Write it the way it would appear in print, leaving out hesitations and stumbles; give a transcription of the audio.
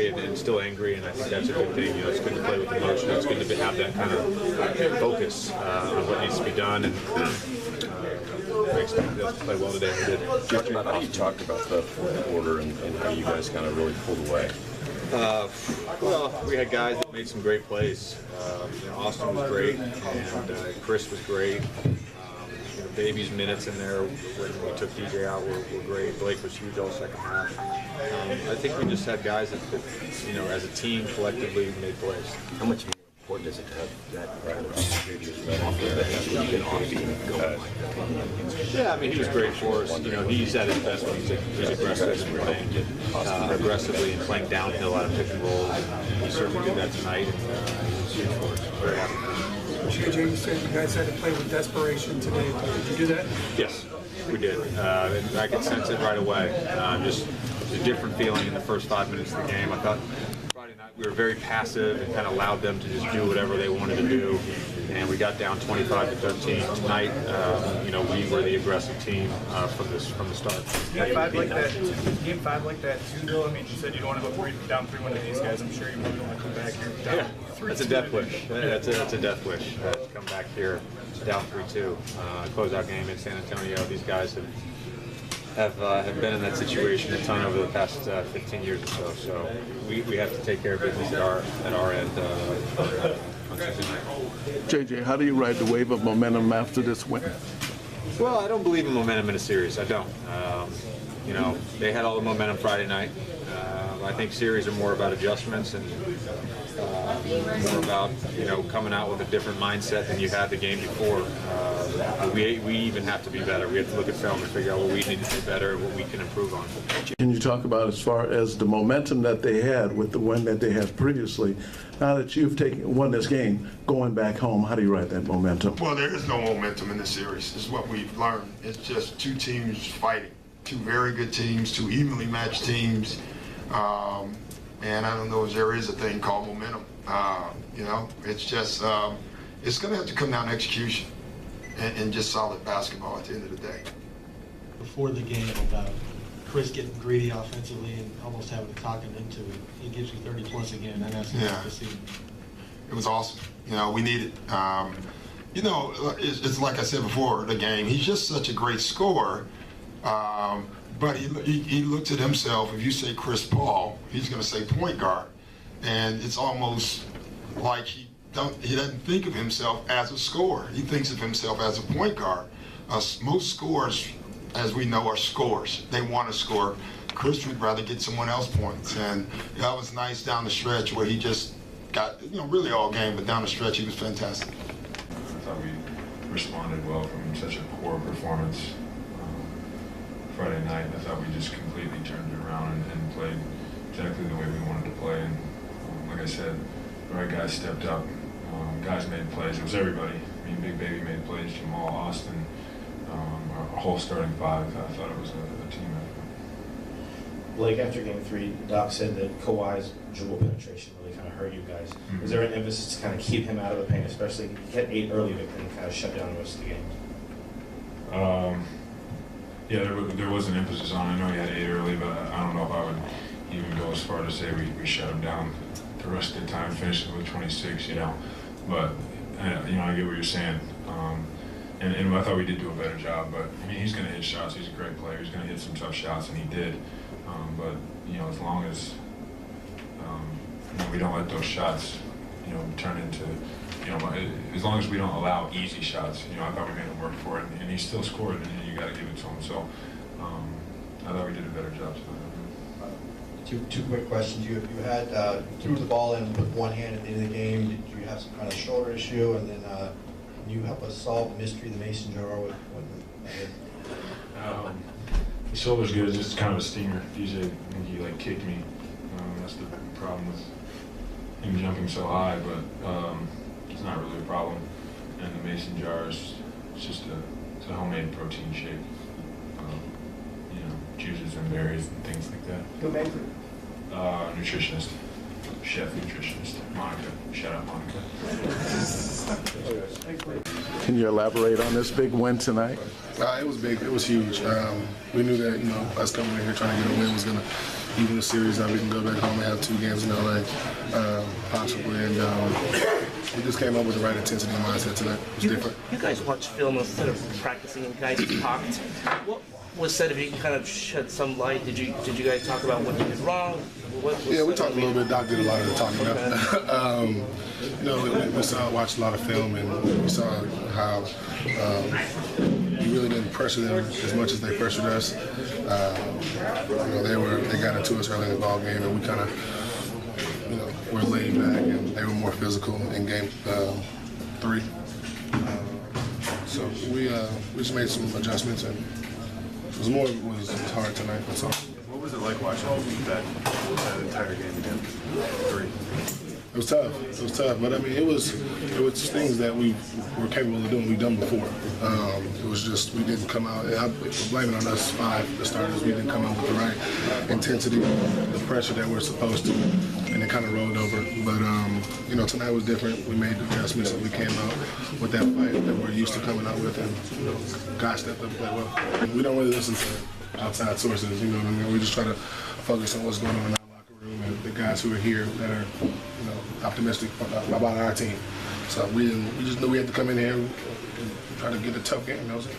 and still angry, and I think that's a good thing. You know, it's good to play with emotion. It's good to have that kind of focus on what needs to be done, and I expected us to play well today. We did. How do you talk about the fourth quarter and how you guys kind of really pulled away? Well, we had guys that made some great plays. You know, Austin was great, and Chris was great. You know, Baby's minutes in there when we took DJ out were great. Blake was huge all second half. I think we just had guys that, you know, as a team collectively made plays. How much more important is it to have that kind of previous off the bench when you get off the going like that? Yeah, I mean, he was great for us. You know, he's at his best when he's aggressive and playing aggressively and playing downhill out of pick and roll. And he certainly did that tonight. And he was huge for us. Very happy for him. JJ, you said you guys had to play with desperation today. Did you do that? Yes, we did. And I could sense it right away. Just a different feeling in the first 5 minutes of the game. I thought Friday night we were very passive and kind of allowed them to just do whatever they wanted to do. And we got down 25-13. Tonight, you know, we were the aggressive team from the start. Game five like that too, though. I mean, you said you don't want to go down 3-1 to these guys. I'm sure you probably don't want to come back here down 3-2. That's a death wish. That's a death wish to come back here down 3-2. Closeout game in San Antonio. These guys have been in that situation a ton over the past 15 years or so. So we have to take care of business at our end on Tuesday night. JJ, how do you ride the wave of momentum after this win? Well, I don't believe in momentum in a series. I don't. You know, they had all the momentum Friday night. I think series are more about adjustments and more about, you know, coming out with a different mindset than you had the game before. We even have to be better. We have to look at film and figure out what we need to do better and what we can improve on. Can you talk about as far as the momentum that they had with the win that they had previously? Now that you've won this game, going back home, how do you ride that momentum? Well, there is no momentum in this series. This is what we've learned. It's just two teams fighting. Two very good teams, two evenly matched teams. And I don't know if there is a thing called momentum. You know, it's just, it's going to have to come down to execution and just solid basketball at the end of the day. Before the game about Chris getting greedy offensively and almost having to talk him into it. He gives you 30 plus again, and that's nice to see. It was awesome. You know, we need it. You know, it's like I said before the game, he's just such a great scorer. But he looked at himself. If you say Chris Paul, he's going to say point guard, and it's almost like he doesn't think of himself as a scorer. He thinks of himself as a point guard. Most scorers, as we know, are scorers. They want to score. Chris would rather get someone else points, and that was nice down the stretch where he just got, you know, really all game, but down the stretch he was fantastic. I thought we responded well from such a poor performance Friday night. I thought we just completely turned it around and played exactly the way we wanted to play. And like I said, the right guys stepped up. Guys made plays. It was everybody. I mean, Big Baby made plays. Jamal, Austin, our whole starting five. I thought it was a team effort. Blake, after Game 3, Doc said that Kawhi's dribble penetration really kind of hurt you guys. Mm-hmm. Was there an emphasis to kind of keep him out of the paint, especially he had 8 early, but then kind of shut down the rest of the game? Yeah, there was an emphasis on it. I know he had 8 early, but I don't know if I would even go as far to say we shut him down the rest of the time, finishing with 26, you know. But, you know, I get what you're saying. And I thought we did do a better job. But, I mean, he's going to hit shots. He's a great player. He's going to hit some tough shots, and he did. But, you know, as long as you know, we don't let those shots, you know, turn into, you know, as long as we don't allow easy shots, you know, I thought we made him work for it, and he still scored, and you got to give it to him. So I thought we did a better job tonight. Two quick questions. You had threw the ball in with one hand at the end of the game. Did you have some kind of shoulder issue? And then can you help us solve the mystery of the mason jar? The shoulder's good. It's just kind of a stinger. DJ, I think he like kicked me. That's the problem with him jumping so high, but it's not really a problem. And the mason jar is just it's a homemade protein shake. You know, juices and berries and things like that. Who made it? Nutritionist, chef nutritionist, Monica. Shout out Monica. Can you elaborate on this big win tonight? It was big. It was huge. We knew that, you know, us coming in here trying to get a win was going to even the series that we can go back home and have 2 games in LA, possibly. And we just came up with the right intensity and mindset tonight. It was different. You guys watched film instead of practicing, and guys talked. What was said? If you can kind of shed some light, did you guys talk about what you did wrong? What was Yeah, we said? talked a little bit. Doc did a lot of the talking. Okay. You know, we watched a lot of film, and we saw how we really didn't pressure them as much as they pressured us. You know, they got into us early in the ball game, and we kind of, you know, were laid back, and they were more physical in game 3. So we just made some adjustments, and it was hard tonight. That's all. What was it like watching that entire game again? 3. It was tough. But I mean, it was things that we were capable of doing. We've done before. It was just we didn't come out. And I blame it on us 5, the starters. We didn't come out with the right intensity, the pressure that we're supposed to, and it kind of rolled over. But you know, tonight was different. We made the adjustments, and we came out with that fight that we're used to coming out with, and you know, guys stepped up and played well. And we don't really listen to outside sources. You know what I mean? We just try to focus on what's going on in our locker room and the guys who are here that are, you know, optimistic about our team. So we just knew we had to come in here and try to get a tough game. That was it.